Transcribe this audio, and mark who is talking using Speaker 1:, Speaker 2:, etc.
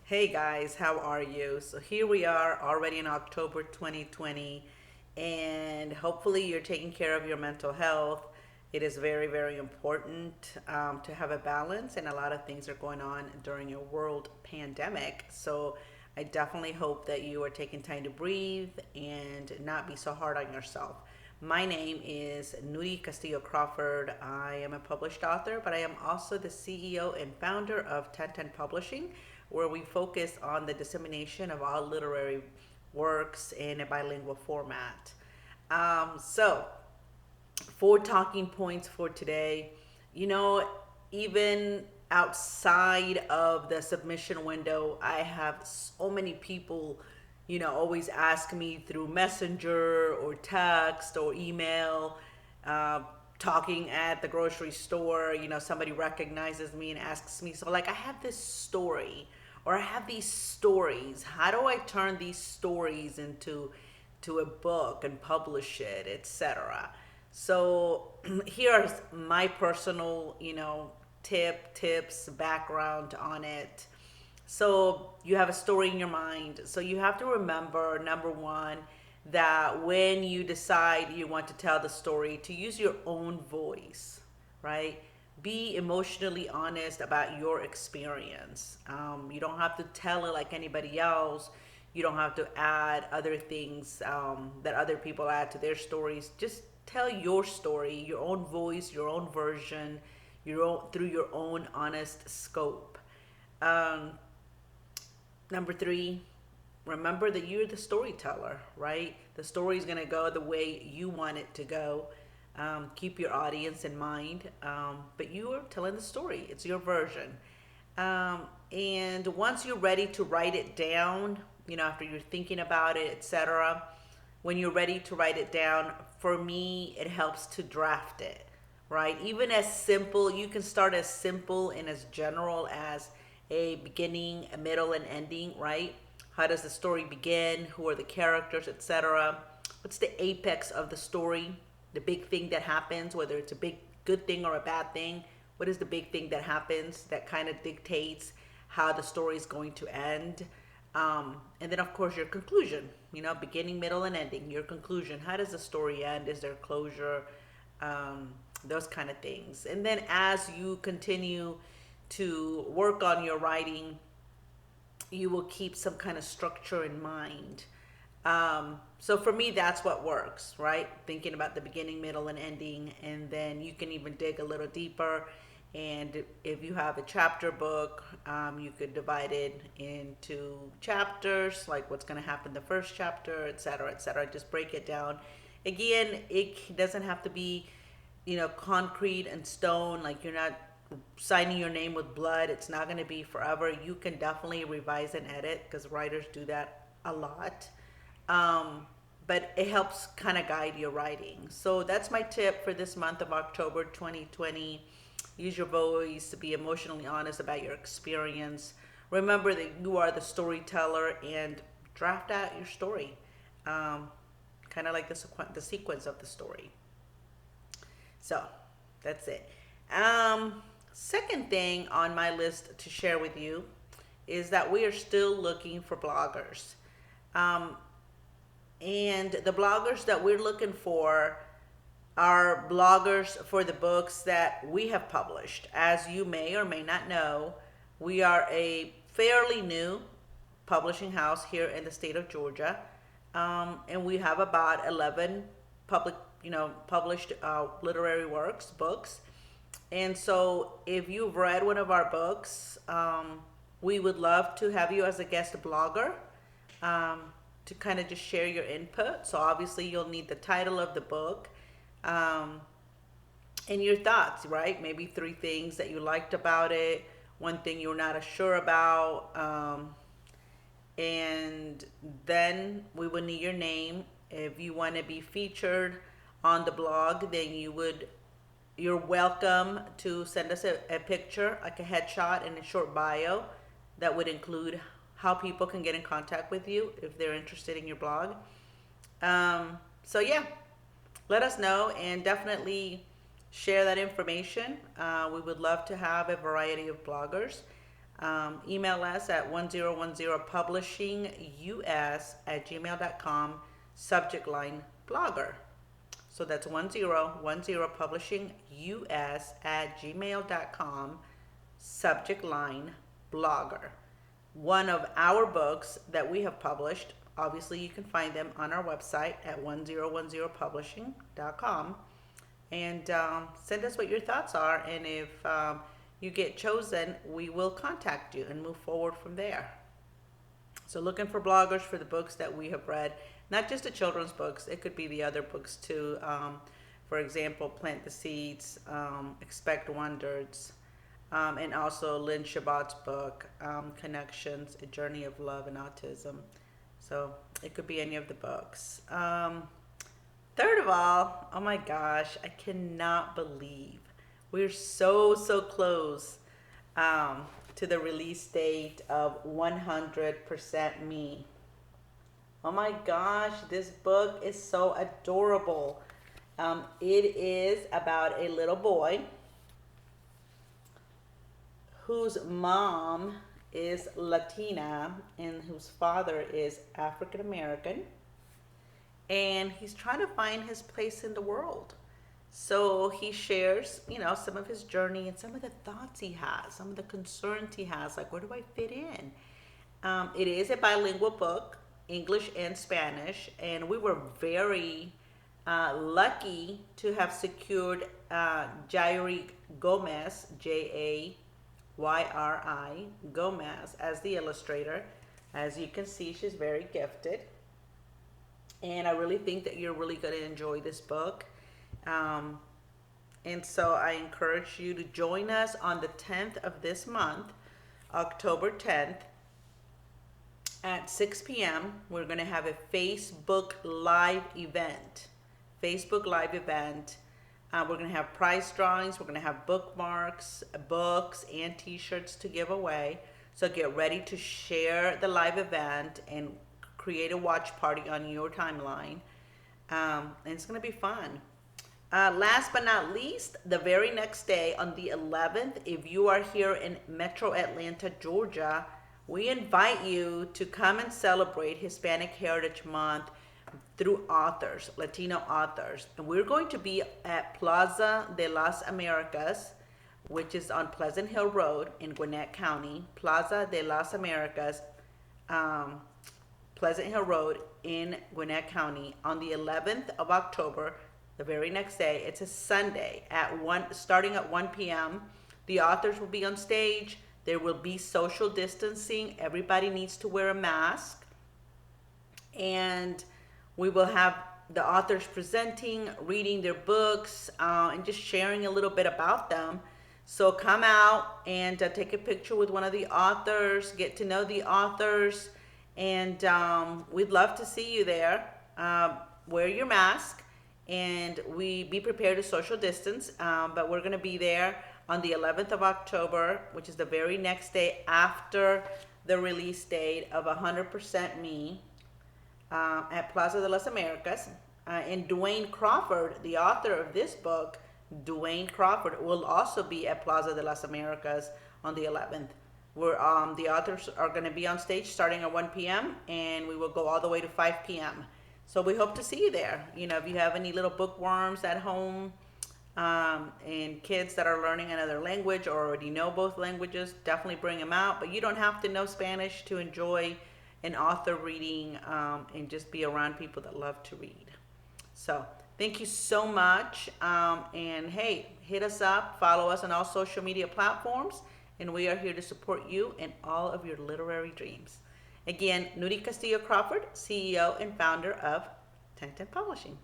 Speaker 1: Hey guys, how are you? So here we are already in October 2020, and hopefully you're taking care of your mental health. It is very, very important to have a balance, and a lot of things are going on during a world pandemic. So I definitely hope that you are taking time to breathe and not be so hard on yourself. My name is Nuri Castillo Crawford. I am a published author, but I am also the CEO and founder of 1010 Publishing, where we focus on the dissemination of all literary works in a bilingual format. So, four talking points for today. You know, even outside of the submission window, I have so many people, always ask me through Messenger or text or email, uh, talking at the grocery store. Somebody recognizes me and asks me, so like, I have this story or I have these stories. How do I turn these stories into a book and publish it, etc.? So here's my personal, tips, background on it. So you have a story in your mind. So you have to remember, number one, that when you decide you want to tell the story, to use your own voice, right? Be emotionally honest about your experience. You don't have to tell it like anybody else. You don't have to add other things that other people add to their stories. Just tell your story, your own voice, your own version, your own through your own honest scope. Um, Number three, remember that you're the storyteller, right? The story is going to go the way you want it to go. Keep your audience in mind, but you are telling the story. It's your version. And once you're ready to write it down, after you're thinking about it, etc., when you're ready to write it down, for me, it helps to draft it, right? Even as simple, you can start as simple and as general as a beginning, a middle, and ending, right? How does the story begin? Who are the characters, etc.? What's the apex of the story? The big thing that happens, whether it's a big good thing or a bad thing. What is the big thing that happens that kind of dictates how the story is going to end? And then, of course, your conclusion, beginning, middle, and ending. Your conclusion. How does the story end? Is there closure? Um, those kind of things. And then as you continue to work on your writing, you will keep some kind of structure in mind. So for me, that's what works, right? Thinking about the beginning, middle, and ending, and then you can even dig a little deeper. And if you have a chapter book, you could divide it into chapters, like what's going to happen the first chapter, et cetera, et cetera. Just break it down. Again, it doesn't have to be, concrete and stone. Like you're not signing your name with blood. It's not going to be forever. You can definitely revise and edit because writers do that a lot. Um, but it helps kind of guide your writing. So that's my tip for this month of October 2020. Use your voice to be emotionally honest about your experience. Remember that you are the storyteller and draft out your story. Um, Kind of like the sequence of the story. So that's it. Second thing on my list to share with you is that we are still looking for bloggers. Um, and the bloggers that we're looking for are bloggers for the books that we have published. As you may or may not know, we are a fairly new publishing house here in the state of Georgia, and we have about 11 published literary works, books. And so, if you've read one of our books, we would love to have you as a guest blogger um, to kind of just share your input. So, obviously, you'll need the title of the book um, and your thoughts, right? Maybe three things that you liked about it, one thing you're not as sure about, and then we would need your name. If you want to be featured on the blog, then you're welcome to send us a picture, like a headshot and a short bio that would include how people can get in contact with you if they're interested in your blog. So yeah, let us know and definitely share that information. We would love to have a variety of bloggers. Email us at 1010publishingus@gmail.com, subject line blogger. So that's 1010publishingus@gmail.com, subject line blogger. One of our books that we have published, obviously you can find them on our website at 1010publishing.com, and send us what your thoughts are, and if you get chosen, we will contact you and move forward from there. So looking for bloggers for the books that we have read, not just the children's books, it could be the other books too. For example, Plant the Seeds, Expect Wonders, and also Lynn Shabbat's book, Connections, A Journey of Love and Autism. So it could be any of the books. Third of all, oh my gosh, I cannot believe we're so close to the release date of 100% Me. Oh my gosh, this book is so adorable. It is about a little boy whose mom is Latina and whose father is African American. And he's trying to find his place in the world. So he shares, some of his journey and some of the thoughts he has, some of the concerns he has, like, where do I fit in? It is a bilingual book, English and Spanish, and we were very lucky to have secured Jairi Gomez, Jayri Gomez, as the illustrator. As you can see, she's very gifted. And I really think that you're really going to enjoy this book. And so I encourage you to join us on the 10th of this month, October 10th, at 6 p.m. We're going to have a Facebook Live event. We're going to have prize drawings. We're going to have bookmarks, books, and t-shirts to give away. So get ready to share the live event and create a watch party on your timeline. And it's going to be fun. Last but not least, the very next day on the 11th, if you are here in Metro Atlanta, Georgia, we invite you to come and celebrate Hispanic Heritage Month through authors, Latino authors. And we're going to be at Plaza de las Americas, which is on Pleasant Hill Road in Gwinnett County. Plaza de las Americas, Pleasant Hill Road in Gwinnett County on the 11th of October, the very next day. It's a Sunday starting at 1 p.m. The authors will be on stage. There will be social distancing. Everybody needs to wear a mask. And we will have the authors presenting, reading their books, and just sharing a little bit about them. So come out and take a picture with one of the authors, get to know the authors, and we'd love to see you there. Wear your mask, and we be prepared to social distance, but we're going to be there on the 11th of October, which is the very next day after the release date of 100% Me, at Plaza de las Americas. And Dwayne Crawford, the author of this book, Dwayne Crawford, will also be at Plaza de las Americas on the 11th. Where the authors are going to be on stage starting at 1 p.m. and we will go all the way to 5 p.m. So we hope to see you there. If you have any little bookworms at home, and kids that are learning another language or already know both languages, definitely bring them out. But you don't have to know Spanish to enjoy an author reading, and just be around people that love to read. So thank you so much. And hey, hit us up, follow us on all social media platforms, and we are here to support you in all of your literary dreams. Again, Nuri Castillo Crawford, CEO and founder of 1010 Publishing.